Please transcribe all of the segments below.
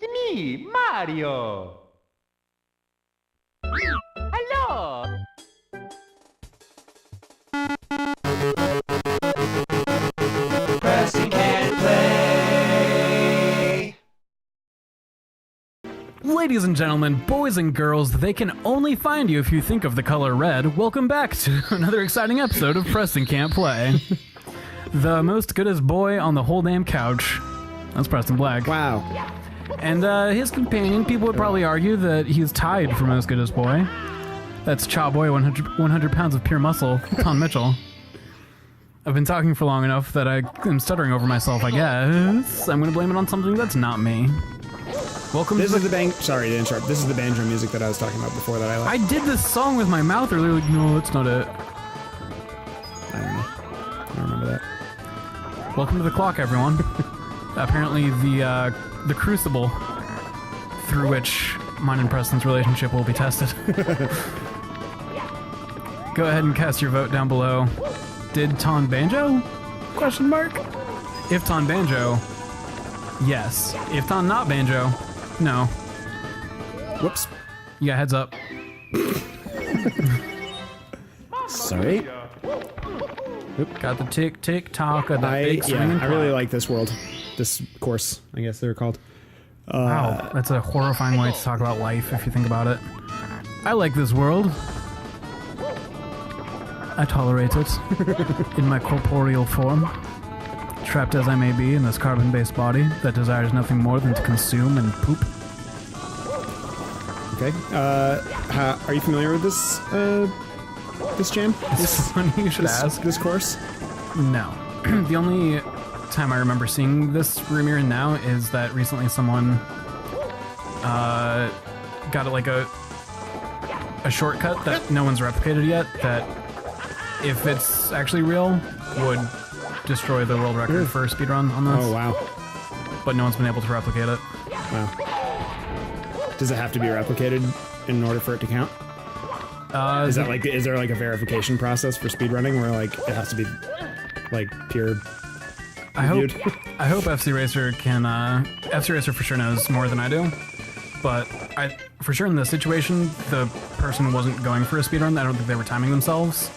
It's me, Mario. Hello. Preston can't play. Ladies and gentlemen, boys and girls, they can only find you if you think of the color red. Welcome back to another exciting episode of Preston Can't Play. The most goodest boy on the whole damn couch. That's Preston Black. Wow. And his companion, people would probably argue that he's tied for most goodest boy. That's Chaw Boy, 100 pounds of pure muscle, Taun Mitchell. I've been talking for long enough that I am stuttering over myself, I guess. I'm going to blame it on something that's not me. Welcome This to is the bang. Sorry to interrupt. This is the banjo music that I was talking about before that I like. I did this song with my mouth earlier. Like, no, that's not it. I don't know. I don't remember that. Welcome to the clock, everyone. Apparently, the crucible through which mine and Preston's relationship will be tested. Go ahead and cast your vote down below. Did Taun banjo? Question mark. If Taun banjo, yes. If Taun not banjo, no. Whoops. You got heads up. Sorry. Got the tick tick tock of the big swinging I really like this world. This course, I guess they're called. Wow, that's a horrifying way to talk about life if you think about it. I like this world. I tolerate it in my corporeal form, trapped as I may be in this carbon-based body that desires nothing more than to consume and poop. Okay. Are you familiar with this jam? It's funny you should ask. This course? No. The only time I remember seeing this room you're in now is that recently someone got like a shortcut that no one's replicated yet that if it's actually real would destroy the world record for speedrun on this. Oh, wow. But no one's been able to replicate it. Wow. Does it have to be replicated in order for it to count? Is there like a verification process for speedrunning where like it has to be like peer reviewed? I hope FC Racer can FC Racer for sure knows more than I do. But for sure in this situation the person wasn't going for a speedrun. I don't think they were timing themselves.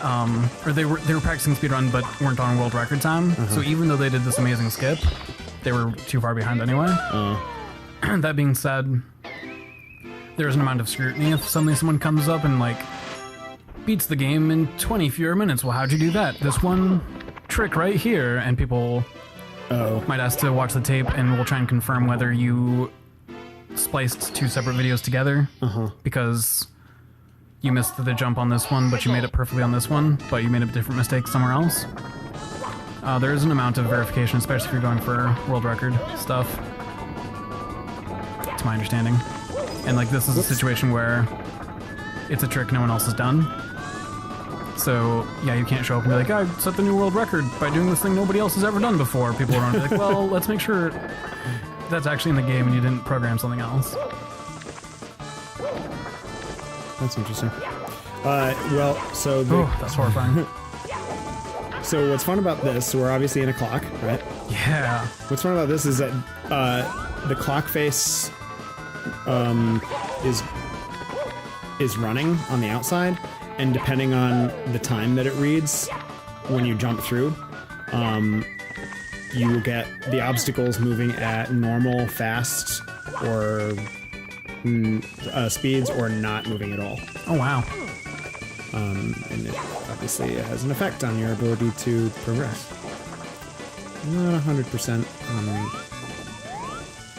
Or they were practicing speedrun but weren't on world record time. So even though they did this amazing skip, they were too far behind anyway. That being said, there's an amount of scrutiny if suddenly someone comes up and like beats the game in 20 fewer minutes. Well, how'd you do that? This one trick right here, and people might ask to watch the tape and we'll try and confirm whether you spliced two separate videos together because you missed the jump on this one, but you made it perfectly on this one, but you made a different mistake somewhere else. There is an amount of verification, especially if you're going for world record stuff. To my understanding. And like this is a situation where it's a trick no one else has done. So yeah, you can't show up and be like, I set the new world record by doing this thing nobody else has ever done before. People are going to be like, well, let's make sure that's actually in the game and you didn't program something else. That's interesting. Well, so That's horrifying. So what's fun about this? We're obviously in a clock, right? Yeah. What's fun about this is that the clock face is running on the outside, and depending on the time that it reads when you jump through, you will get the obstacles moving at normal, fast, or speeds, or not moving at all. Oh wow. And it obviously has an effect on your ability to progress. Not 100%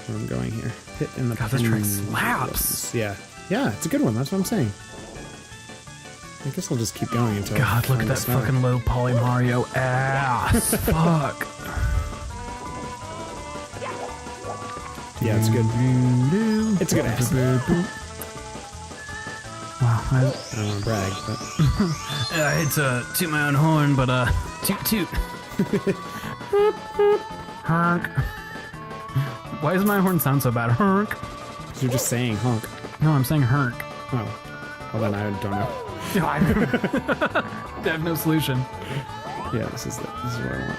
where I'm going here. Hit in the God, this track pin slaps. buttons. Yeah, it's a good one. That's what I'm saying. I guess I'll just keep going until. God, look I at that smell it. fucking low poly Mario ass. Fuck. Yeah, it's good. It's a good ass. Wow. I don't want to brag, but I hate to toot my own horn, but toot toot. Honk. Why does my horn sound so bad? Honk. you're just saying honk. No, I'm saying honk. Oh, well then I don't know. I have no solution. Yeah, this is what I want.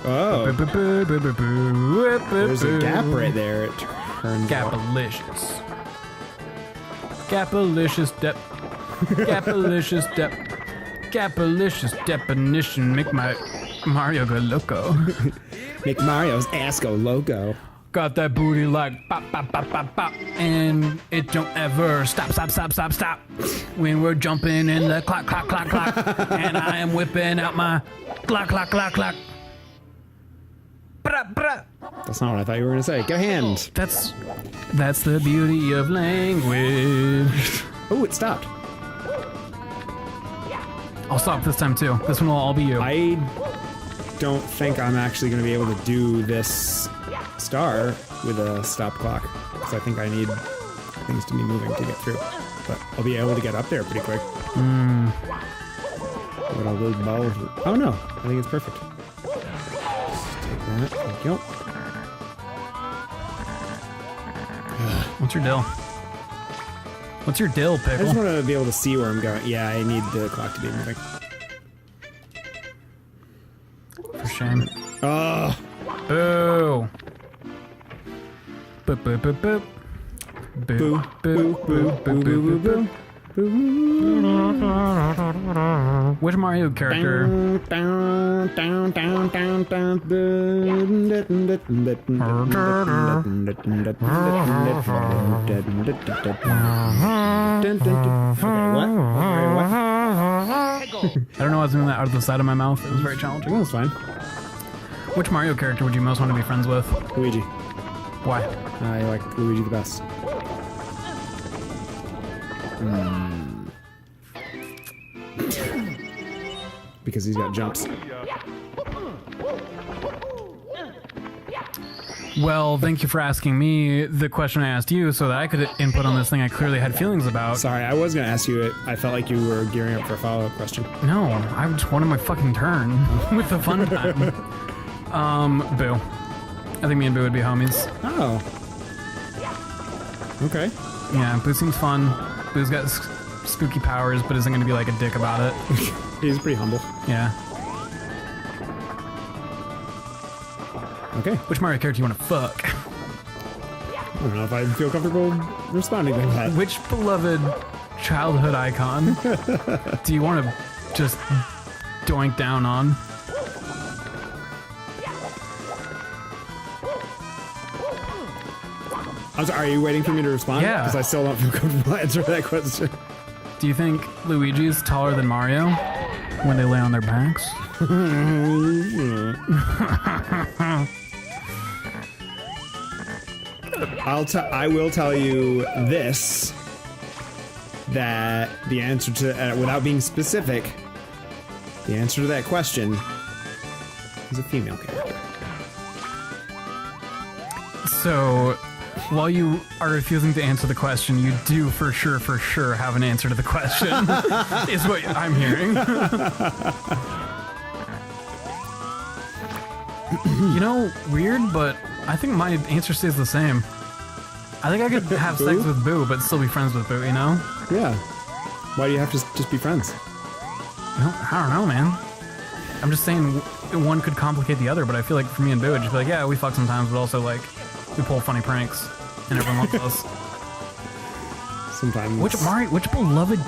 Oh. There's a gap right there. It turns out. Gapalicious. Gapalicious dep. Gapalicious dep. Gapalicious definition. Make my Mario go loco. Make Mario's ass go loco. Got that booty like pop, pop, pop, pop, pop. And it don't ever stop, stop, stop, stop, stop. When we're jumping in the clock, clock, clock, clock. And I am whipping out my clock, clock, clock, clock. Brah, brah. That's not what I thought you were going to say. Get a hand. That's the beauty of language. Oh, it stopped. I'll stop this time too. This one will all be you. I don't think I'm actually going to be able to do this star with a stop clock, because I think I need things to be moving to get through. But I'll be able to get up there pretty quick. What a little ball. Oh no, I think it's perfect. Just take that. Thank you. What's your deal? What's your deal, I Pickle? just want to be able to see where I'm going. Yeah, I need the clock to be moving. For shame. Oh. Boo. Boop, boop, boop, boop. Boo, Boo, boo, boo, boo, boo, boo, boo. Which Mario character? I don't know why I was doing that out of the side of my mouth. It was very challenging. That's fine. Which Mario character would you most want to be friends with? Luigi. Why? I like Luigi the best. Because he's got jumps. Well, thank you for asking me the question I asked you so that I could input on this thing I clearly had feelings about. Sorry, I was going to ask you it. I felt like you were gearing up for a follow-up question. No, I just wanted my fucking turn with the fun time. Boo. I think me and Boo would be homies. Oh. Okay. Yeah, Boo seems fun. Boo's got spooky powers, but isn't going to be like a dick about it. He's pretty humble. Yeah. Okay. Which Mario character do you want to fuck? I don't know if I feel comfortable responding to that. Which beloved childhood icon do you want to just doink down on? I'm sorry, are you waiting for me to respond? Yeah. Because I still don't feel comfortable answering that question. Do you think Luigi's taller than Mario when they lay on their backs? I will tell you this, that the answer to, without being specific, the answer to that question is a female character. So, while you are refusing to answer the question, you do for sure have an answer to the question, is what I'm hearing. You know, weird, but I think my answer stays the same. I think I could have sex with Boo, but still be friends with Boo, you know? Yeah. Why do you have to just be friends? I don't know, man. I'm just saying one could complicate the other, but I feel like for me and Boo, it'd just be like, yeah, we fuck sometimes, but also, like, we pull funny pranks, and everyone loves us. Sometimes. Which beloved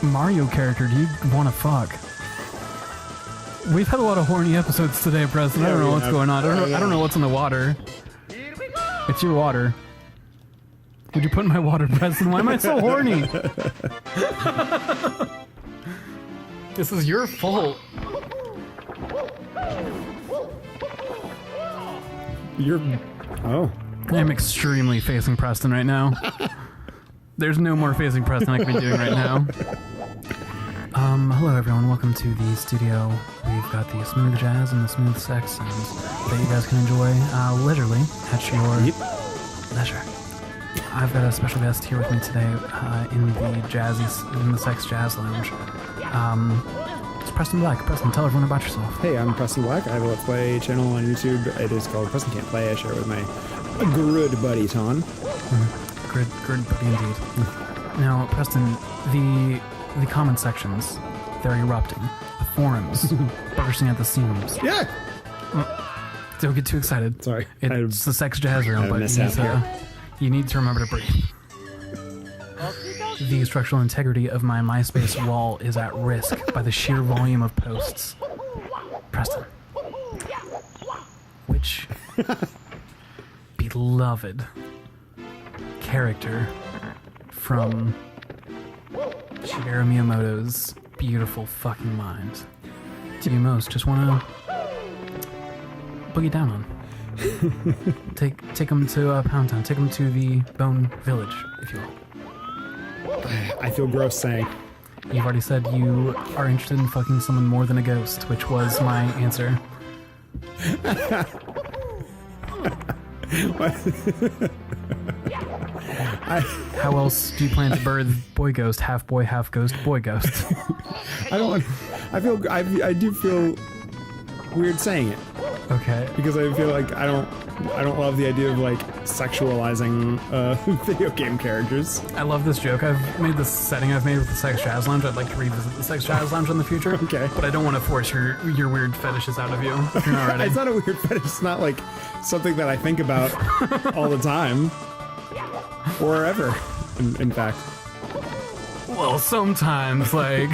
Mario character do you want to fuck? We've had a lot of horny episodes today, Preston. I don't know what's going on. I don't know what's in the water. It's your water. Would you put in my water, Preston? Why am I so horny? This is your fault. Oh. I'm extremely facing Preston right now. There's no more facing Preston I can be doing right now. Hello everyone, welcome to the studio. We've got the smooth jazz and the smooth sex sounds that you guys can enjoy leisurely at your leisure. I've got a special guest here with me today in the sex jazz lounge. It's Preston Black. Preston, tell everyone about yourself. Hey, I'm Preston Black. I have a Let's Play channel on YouTube. It is called Preston Can't Play. I share it with my good buddy, Taun. Good buddy indeed. Now, Preston, the comment sections, they're erupting. The forums bursting at the seams. Yeah! Don't get too excited. Sorry. It's the sex jazz room, but you need to remember to breathe. The structural integrity of my MySpace wall is at risk by the sheer volume of posts. Preston. Which beloved character from Shigeru Miyamoto's beautiful fucking mind do you most just want to boogie down on? Take them to Pound Town. Take them to the Bone Village, if you will. I feel gross saying. You've already said you are interested in fucking someone more than a ghost, which was my answer. How else do you plan to birth boy ghost, half boy, half ghost, boy ghost? I do feel weird saying it. Okay. Because I feel like I don't love the idea of like sexualizing video game characters. I love this joke. I've made this setting I've made with the Sex Jazz Lounge. I'd like to revisit the Sex Jazz Lounge in the future. Okay. But I don't want to force your weird fetishes out of you if you're not ready. It's not a weird fetish. It's not like something that I think about all the time. Or ever, in fact. Well, sometimes, like...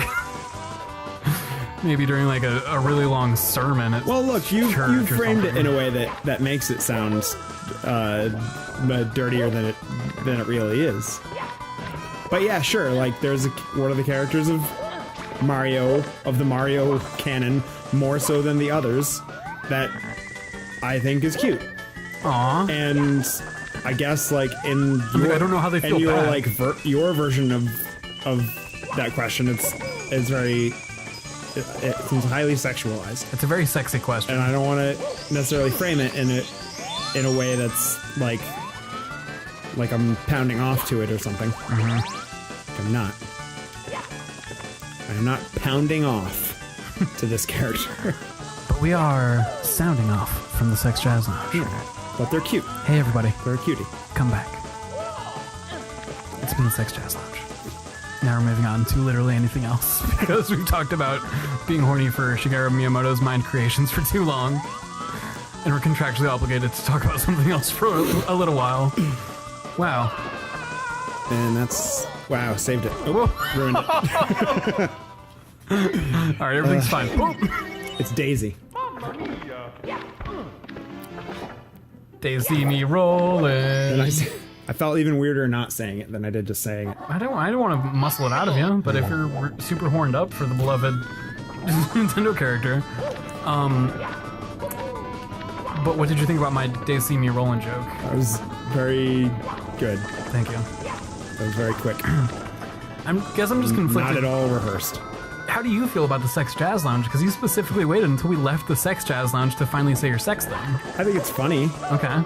maybe during like a really long sermon at you framed it in a way that makes it sound dirtier than it really is. But yeah, sure. Like, what are the characters of the Mario canon more so than the others that I think is cute. Aww. And I guess like in your, I don't know how they feel your bad. like your version of that question, it's very. It seems highly sexualized. It's a very sexy question. And I don't want to necessarily frame it in a way that's like I'm pounding off to it or something. Mm-hmm. I'm not. I'm not pounding off to this character. But we are sounding off from the Sex Jazz Lounge. Yeah, but they're cute. Hey everybody. They're a cutie. Come back. It's been the Sex Jazz Lounge. Now we're moving on to literally anything else, because we've talked about being horny for Shigeru Miyamoto's mind creations for too long, and we're contractually obligated to talk about something else for a little while. Wow. And that's... Wow, saved it. Oh, ruined it. Alright, everything's fine. It's Daisy. Daisy me rolling. And I felt even weirder not saying it than I did just saying it. I don't want to muscle it out of you, but if you're super horned up for the beloved Nintendo character, but what did you think about my Daisy me rolling joke? That was very good. Thank you. That was very quick. I'm just conflicted. Not at all rehearsed. How do you feel about the Sex Jazz Lounge? Because you specifically waited until we left the Sex Jazz Lounge to finally say your sex thing. I think it's funny. Okay.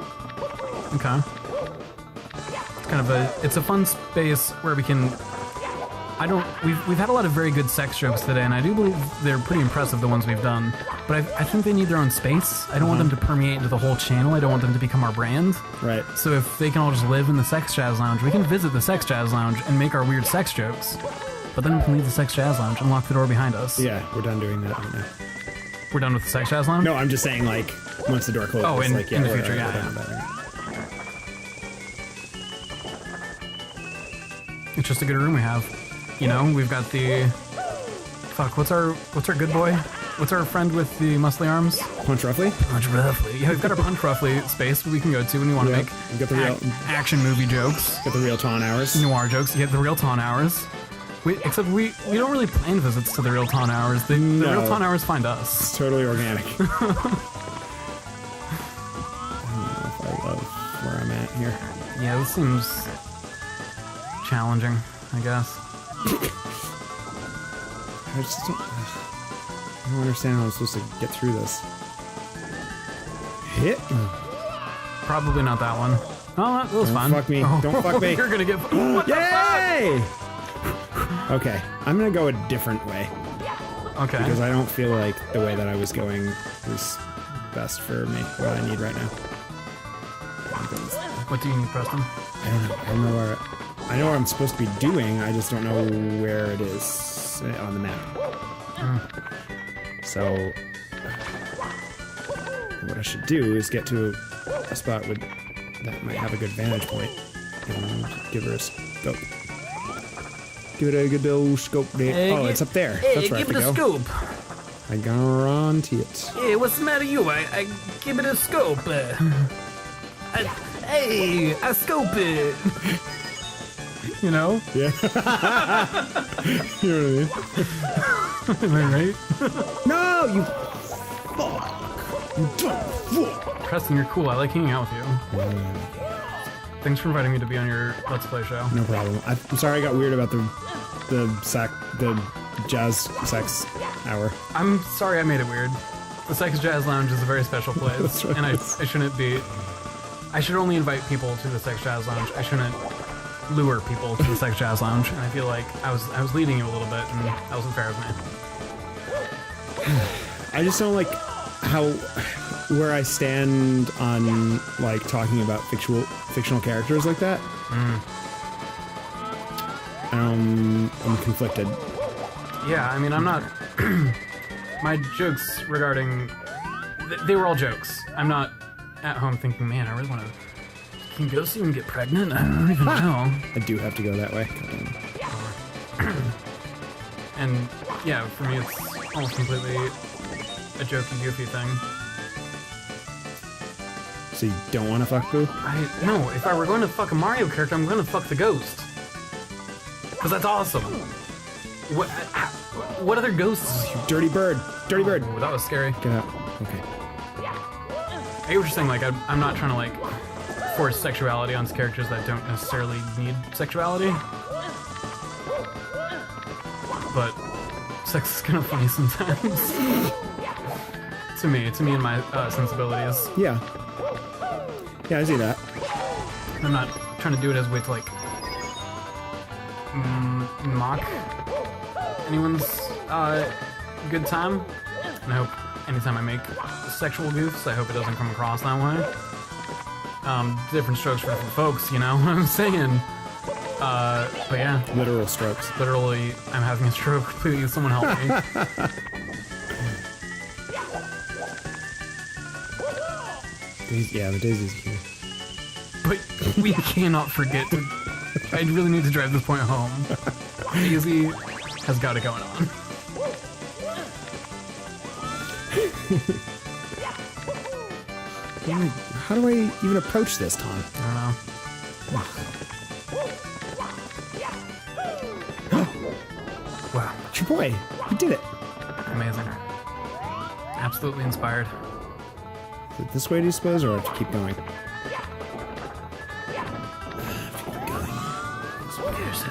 It's a fun space where we can... We've had a lot of very good sex jokes today, and I do believe they're pretty impressive, the ones we've done. But I think they need their own space. I don't want them to permeate into the whole channel. I don't want them to become our brand. Right. So if they can all just live in the Sex Jazz Lounge, we can visit the Sex Jazz Lounge and make our weird sex jokes. But then we can leave the Sex Jazz Lounge and lock the door behind us. Yeah, we're done doing that right now. We're done with the Sex Jazz Lounge? No, I'm just saying, like, once the door closes. Oh, in the future, we're yeah. done with that, right? It's just a good room we have. You know, we've got the... Fuck, what's our good boy? What's our friend with the muscly arms? Punch Roughly? Punch Roughly. Yeah, we've got our Punch Roughly space we can go to when we want to make got the real action movie jokes. Got the real Taun hours. Noir jokes. You get the real Taun hours. Except we don't really plan visits to the real Taun hours. The real Taun hours find us. It's totally organic. I don't know if I love where I'm at here. Yeah, this seems challenging, I guess. I don't understand how I'm supposed to get through this. Hit? Probably not that one. Oh, that was fun. Don't fuck me. Oh. Don't fuck me. You're gonna get... What Yay! Okay, I'm gonna go a different way. Okay. Because I don't feel like the way that I was going was best for me, what I need right now. What do you need, Preston? I don't know. I know what I'm supposed to be doing, I just don't know where it is on the map. So... what I should do is get to a spot with that might have a good vantage point and give her a scope. Give it a good old scope there. Oh, it's up there. That's where I have to go. Scoop. I guarantee it. Hey, what's the matter with you? I give it a scope. Hey, I scope it. You know? Yeah. You know what I mean? Am I right? No, you fuck. You dumb fuck. Preston, you're cool. I like hanging out with you. Thanks for inviting me to be on your Let's Play show. No problem. I'm sorry I got weird about the jazz sex hour. I'm sorry I made it weird. The Sex Jazz Lounge is a very special place. That's right. And I shouldn't be... I should only invite people to the Sex Jazz Lounge. I shouldn't lure people to the Sex Jazz Lounge. And I feel like I was leading you a little bit, and that wasn't fair of me. I just don't like where I stand on like talking about fictional characters like that. I'm conflicted. Yeah, I mean, I'm not... My jokes regarding... They were all jokes. I'm not at home thinking, man, I really want to... Can go see him get pregnant? I don't even know. I do have to go that way. And, yeah, for me, it's almost completely a jokey, goofy thing. So you don't want to fuck Boo? No, if I were going to fuck a Mario character, I'm going to fuck the ghost. Because that's awesome. What other ghosts? Dirty bird. Dirty bird. Oh, that was scary. Get out. Okay. I get what you're saying, like, I'm not trying to, like, force sexuality on characters that don't necessarily need sexuality. But sex is kind of funny sometimes. to me and my sensibilities. Yeah. Yeah, I see that. I'm not trying to do it as a way to, like, mock anyone's good time. And I hope anytime I make sexual goofs, I hope it doesn't come across that way. Different strokes for different folks, you know what I'm saying? But yeah. Literal strokes. Literally, I'm having a stroke. Please, someone help me. Yeah, the Daisy's cute. But we cannot forget to... I really need to drive this point home. Daisy has got it going on. How do I even approach this, Taun? I don't know. Wow. It's your boy. You did it. Amazing. Absolutely inspired. Is it this way, do you suppose, or to keep going?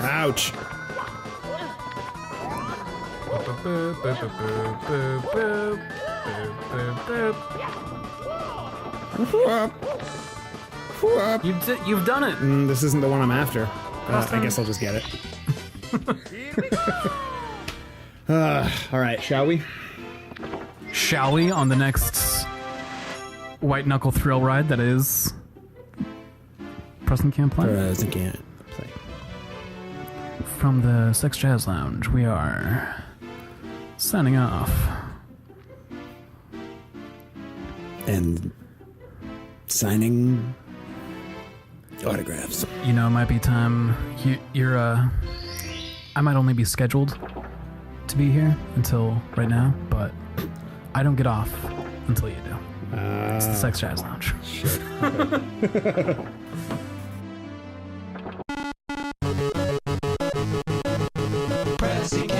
Ouch! You've done it! This isn't the one I'm after. I guess I'll just get it. Alright, shall we? Shall we on the next white knuckle thrill ride that is Preston can't play? Preston can't play. From the Sex Jazz Lounge, we are signing off. And signing autographs. You know, it might be time. I might only be scheduled to be here until right now, but I don't get off until you do. It's the Sex Jazz Lounge. Shit. Okay.